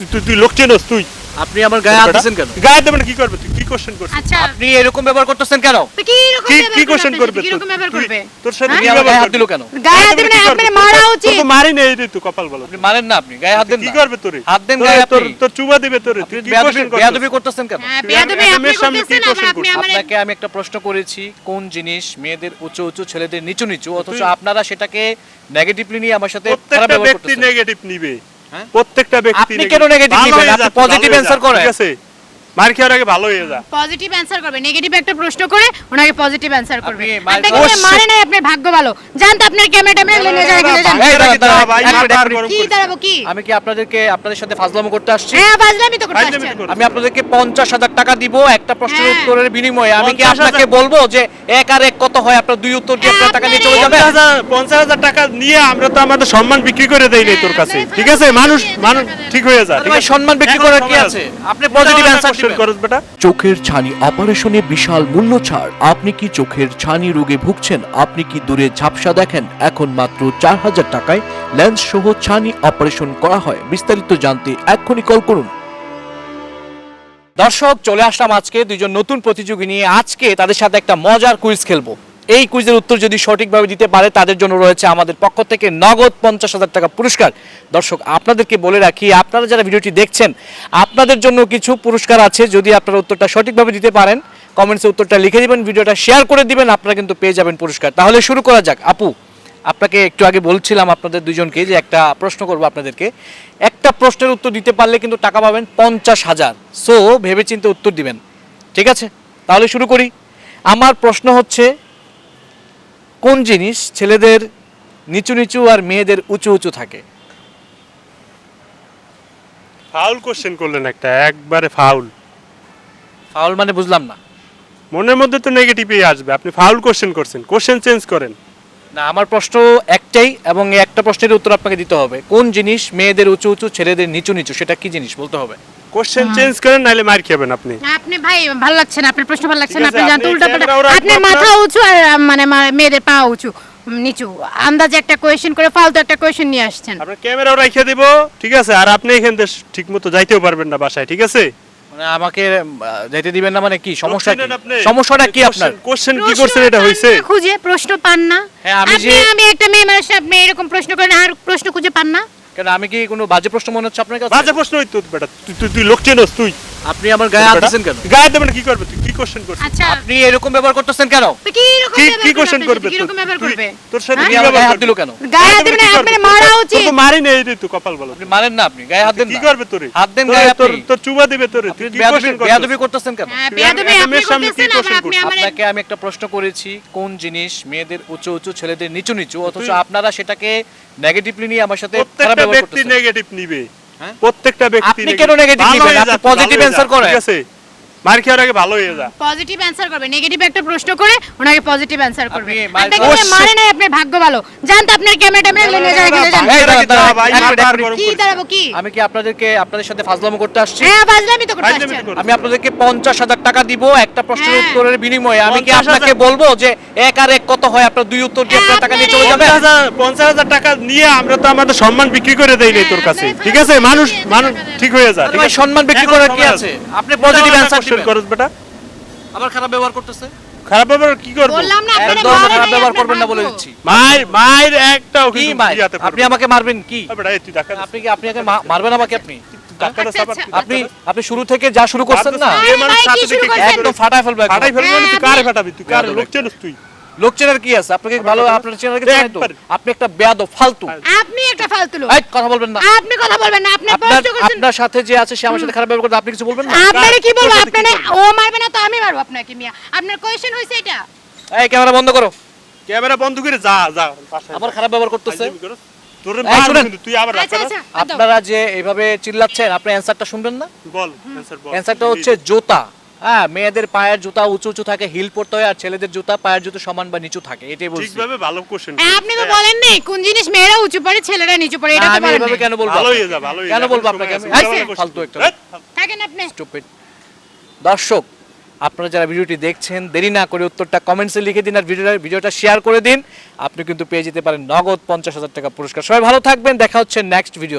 তুই লোক চেনস তুই? আপনি আমার গায়ে হাত দিয়েছেন কেন? গায়ে দেবেন কি করবে? তুই কি কোশ্চেন করছিস? আচ্ছা আপনি এরকম ব্যবহার করতেছেন কেন? তো কি রকম কি কোশ্চেন করবে? কি রকম ব্যবহার করবে? তোর সাথে আপনি কি আমার গায়ে ব্যবহার হাত দিল কেন? গায়ে হাত দিবেন না, আপনার মারা উচিত। তো মারি নেই রে তুই কপাল বলো। আপনি মারেন না, আপনি গায়ে হাত দেন কি না। করবে তোরে? হাত দেন তোর- গায়ে তোর আপনি। তোর চুবা দিবে তোরে। তুই কি কোশ্চেন করছিস? বেয়াদবি করতেছেন কেন? হ্যাঁ বেয়াদবি আপনি মেয়ের সামনে কি করতেছেন, আবার কোশ্চেন আপনি আমার আপনাকে আমি একটা প্রশ্ন করেছি, কোন জিনিস মেয়েদের উঁচু উঁচু ছেলেদের নিচু নিচু, অথচ আপনারা সেটাকে নেগেটিভলি নিয়ে আমার সাথে খারাপ প্রত্যেকটা ব্যবহার ব্যক্তি করতেছেন। নেগেটিভ নিবে। হ্যাঁ? প্রত্যেকটা ব্যক্তি আপনি কেন নেগেটিভ ভালো নিবেন? হয়ে আপনি যা, পজিটিভ ভালো হয়ে অ্যানসার যা, করেন। ঠিক আছে? মার খাওয়ার আগে ভালো হয়ে যা। পজিটিভ অ্যানসার করবে, নেগেটিভ একটা প্রশ্ন করে ওনাকে পজিটিভ অ্যানসার করবে। আপনি মার- আপনাকে যে মারে নাই, আপনার ভাগ্য ভালো। জানতো আপনার ক্যামেরা নিয়ে যায় গেলে জান। এই দাঁড়া, দাঁড়া, ভাই, এক মিনিট, এক মাথা মিনিট। গরম কি করিস। দাঁড়াবো কি? আমি কি আপনাদের সাথে ফাজলামো করতে আসছি? হ্যাঁ বাজলামি তো করতে ফাজলামি তো আসছেন। করো। আমি আপনাদেরকে 50,000 টাকা দিব একটা প্রশ্নের হ্যাঁ। উত্তরের বিনিময়ে। আমি কি 50,000 আপনাকে বলবো যে এক আর এক কত হয়, আপনার দুই উত্তর দিয়ে আপনার টাকা নিয়ে চলে যাবে? 50,000 টাকা নিয়ে আমরা তো আমাদের সম্মান বিক্রি করে দেই নাই তোর কাছে, ঠিক আছে? মানুষ ঠিক হয়ে যা, ঠিক ভাই, আছে? সম্মান বিক্রি এখন করার কি সময় আছে? আপনি পজিটিভ অ্যানসার কোশ্চেন দিবেন। করছ বেটা। চোখের ছানি অপারেশনে বিশাল মূল্য ছাড়। আপনি কি চোখের ছানি রোগে ভুগছেন? আপনি কি দূরে ঝাপসা দেখেন? এখন মাত্র 4,000 টাকায় লেন্স সহ ছানি অপারেশন করা হয়। বিস্তারিত জানতে এক্ষুনি কল করুন। দর্শক, চলে আসলাম আজকে দুইজন নতুন প্রতিযোগী নিয়ে। আজকে তাদের সাথে একটা মজার কুইজ খেলবো। এই কুইজের উত্তর যদি সঠিকভাবে দিতে পারে তাদের জন্য রয়েছে আমাদের পক্ষ থেকে নগদ 50,000 টাকা পুরস্কার। দর্শক, আপনাদেরকে বলে রাখি, আপনারা যারা ভিডিওটি দেখছেন আপনাদের জন্য কিছু পুরস্কার আছে। যদি আপনারা উত্তরটা সঠিকভাবে দিতে পারেন, কমেন্টসে উত্তরটা লিখে দিবেন, ভিডিওটা শেয়ার করে দিবেন, আপনারা কিন্তু পেয়ে যাবেন পুরস্কার। তাহলে শুরু করা যাক। আপু, আপনাকে একটু আগে বলছিলাম আপনাদের দুজনকে যে একটা প্রশ্ন করবো আপনাদেরকে। একটা প্রশ্নের উত্তর দিতে পারলে কিন্তু টাকা পাবেন 50,000। সো ভেবেচিন্তে উত্তর দিবেন, ঠিক আছে? তাহলে শুরু করি। আমার প্রশ্ন হচ্ছে, কোন জিনিস ছেলেদের নিচু নিচু আর মেয়েদের উঁচু উঁচু থাকে? ফাউল কোশ্চেন করলেন একটা, একবারে ফাউল। ফাউল মানে বুঝলাম না। মনের মধ্যে তো নেগেটিভই আসবে। আপনি ফাউল কোশ্চেন করছেন, কোশ্চেন চেঞ্জ করেন। না, আমার প্রশ্ন একটাই, এবং এই একটা প্রশ্নের উত্তর আপনাকে দিতে হবে। কোন জিনিস মেয়েদের উঁচু উঁচু ছেলেদের নিচু নিচু, সেটা কি জিনিস বলতে হবে। কোশ্চেন চেঞ্জ করেন, নাহলে মার খাবেন আপনি। আপনি ভাই ভালো লাগছে না, আপনার প্রশ্ন ভালো লাগছে ঠিক না। আছে, আপনি জানতো আপনি উল্টা ক্যামেরা পাল্টা, রাখবো আপনার আপনার। মাথা উঁচু আর মানে মেয়েদের পা উঁচু নিচু। আন্দাজে একটা কোয়েশ্চেন করে ফালতু একটা কোয়েশ্চেন নিয়ে আসছেন। আপনার ক্যামেরাও রাখিয়ে দেব, ঠিক আছে? আর আপনি এখান থেকে ঠিক মতো যাইতেও পারবেন না বাসায়, ঠিক আছে? মানে আমাকে যেতে দিবেন না মানে কি সমস্যা? চেনেন আপনি? সমস্যাটা কি আপনার? কোশ্চেন কি প্রশ্ন করছেন এটা পান হইছে? না, খুঁজে প্রশ্ন পান না। হ্যাঁ, আমি আমি একটা মেয়ে মানুষ, আপনি এরকম প্রশ্ন করেন আর প্রশ্ন খুঁজে পান না। কেন, আমি কি কোনো বাজে প্রশ্ন মনে হচ্ছে আপনার কাছে? বাজে প্রশ্ন হইতো বেটা। তুই লোক চেনস তুই? আপনি আমার গায়ে হাত দিয়েছেন কেন? গায়ে দেবেন কি করবে? তুই কি কোশ্চেন করছিস? আচ্ছা আপনি এরকম ব্যবহার করতেছেন কেন? তো কি রকম কি কোশ্চেন করবে? কি রকম ব্যবহার করবে? তোর সাথে আপনি কি আমার গায়ে ব্যবহার হাত দিল কেন? গায়ে হাত দিবেন না, আপনার মারা উচিত। তো মারি নেই রে তুই কপাল বলো। আপনি মারেন না, আপনি গায়ে হাত দেন কি না। করবে তোরে? হাত দেন তোরে- গায়ে তোর আপনি। তোর চুবা দিবে তোরে। আপনি তুই কি কোশ্চেন বেয়াদবি করছিস? করতেছেন কেন? হ্যাঁ বেয়াদবি আপনি মেয়ের সামনে কি করতেছেন, আবার কোশ্চেন আপনি করছিস? আমার আপনাকে আমি একটা প্রশ্ন করেছি, কোন জিনিস মেয়েদের উঁচু উঁচু ছেলেদের নিচু নিচু, অথচ তুই- আপনারা সেটাকে নেগেটিভলি নিয়ে আমার সাথে খারাপ প্রত্যেকটা ব্যবহার ব্যক্তি করতেছেন। নেগেটিভ নিবে। হ্যাঁ? প্রত্যেকটা ব্যক্তি আপনি কেন নেগেটিভ ভালো নিবেন? হয়ে আপনি যা, পজিটিভ ভালো হয়ে অ্যানসার যা, করেন। ঠিক আছে? মার খাওয়ার আগে ভালো হয়ে যা। পজিটিভ অ্যানসার করবে, নেগেটিভ একটা প্রশ্ন করে ওনাকে পজিটিভ অ্যানসার করবে। আপনি মার- আপনাকে যে মারে নাই, আপনার ভাগ্য ভালো। জানতো আপনার ক্যামেরা নিয়ে যায় গেলে জান। এই দাঁড়া, দাঁড়া, ভাই, এক মিনিট, মাথা এক মিনিট। গরম কি করিস। দাঁড়াবো কি? আমি কি আপনাদের সাথে ফাজলামো করতে আসছি? হ্যাঁ বাজলামি তো করতে ফাজলামি আসছেন। তো করো। আমি আপনাদেরকে 50,000 টাকা দিব একটা প্রশ্নের হ্যাঁ। উত্তরের বিনিময়ে। আমি কি 50,000 আপনাকে বলবো যে এক আর এক কত হয়, আপনার দুই উত্তর দিয়ে আপনার টাকা নিয়ে চলে যাবে? 50,000 টাকা নিয়ে আমরা তো আমাদের সম্মান বিক্রি করে দেই নাই তোর কাছে, ঠিক আছে? মানুষ ঠিক হয়ে যা, আরে ঠিক ভাই, আছে? সম্মান বিক্রি এখন করার কি সময় আছে? আপনি পজিটিভ অ্যানসার দিবেন। করছ বেটা। আবার খারাপ ব্যবহার করতেছে। খারাপ ব্যাপার কি করব? বললাম না আপনার একদম মারে খারাপ নাই, ব্যবহার আপনার করবেন না বলে ভাগ্য। দিচ্ছি। মায়ের একটাও কি কিন্তু মার? ইয়াতে পড়বে আপনি আমাকে মারবেন কি? না। বেটা, এই তুই টাকা আপনি আমাকে মারবেন আমাকে আপনি? টাকাটা আচ্ছা, সাবার আচ্ছা, তুই আপনি আপনি শুরু থেকে যা শুরু করছেন না, এই মানুষ ভাই, কি সাথে শুরু থেকে করছেন? একদম ফাটায় ফেলবে একদম। ফাটাই ফেলবি মানে তুই হ্যাঁ, কারে আপনি- ফাটাবি? তুই কারে লোক চেনস তুই? লোক চেনার কি আছে? আপনাকে ভালো আপনার চেনার কিছু নাই তো। একবার। আপনি একটা বেয়াদব ফালতু। আপনি একটা ফালতু লোক। এই কথা বলবেন না। আপনি কথা বলবেন না, আপনি আপনার প্রশ্ন করছেন। আপনার সাথে যে আছে সে আমার সাথে খারাপ ব্যবহার করতে, আপনি কিছু বলবেন না? আপনারে কি বলবো? তোর সাথে কি আপনারে করবো? ও মারবে না তো আমি মারবো আপনাকে মিয়া। আপনার কোয়েশ্চেন হইছে এটা? এই ক্যামেরা বন্ধ করো। ক্যামেরা বন্ধ করে যা যা বাসায় আবার খারাপ ব্যবহার করতেছে। তোর এই মার শুনেন। কিন্তু তুই আবার আচ্ছা রাখ আচ্ছা বাদ দাও। আপনারা যে এইভাবে চিল্লাচ্ছেন, আপনি অ্যানসারটা শুনবেন না? বল অ্যানসার বল। অ্যানসারটা হচ্ছে জুতা। হ্যাঁ, মেয়েদের পায়ের জুতা উঁচু উঁচু থাকে, হিল পরতে হয়, আর ছেলেদের জুতা পায়ের জুতা সমান বা নিচু থাকে, এটাই বলছি। ঠিকভাবে ভালো কোশ্চেন আপনি তো বলেন নাই কোন জিনিস মেয়েরা উঁচু পড়ে ছেলেরা নিচু পড়ে, এটা না, তো আমি বলেন এভাবে নাই। কেন বলবো? ভালো হয়ে যা, ভালো হয়ে যা। কেন বলবো এখন আপনাকে সময় আমি? আছে। আচ্ছা। ফালতু একটা থাকেন আপনি। স্টুপিড। দর্শক, আপনারা যারা ভিডিওটি দেখছেন, দেরি না করে উত্তরটা কমেন্টসে লিখে দিন আর ভিডিওটা শেয়ার করে দিন। আপনি কিন্তু পেয়ে যেতে পারেন নগদ 50,000 টাকা পুরস্কার। সবাই ভালো থাকবেন, দেখা হচ্ছে নেক্সট ভিডিও।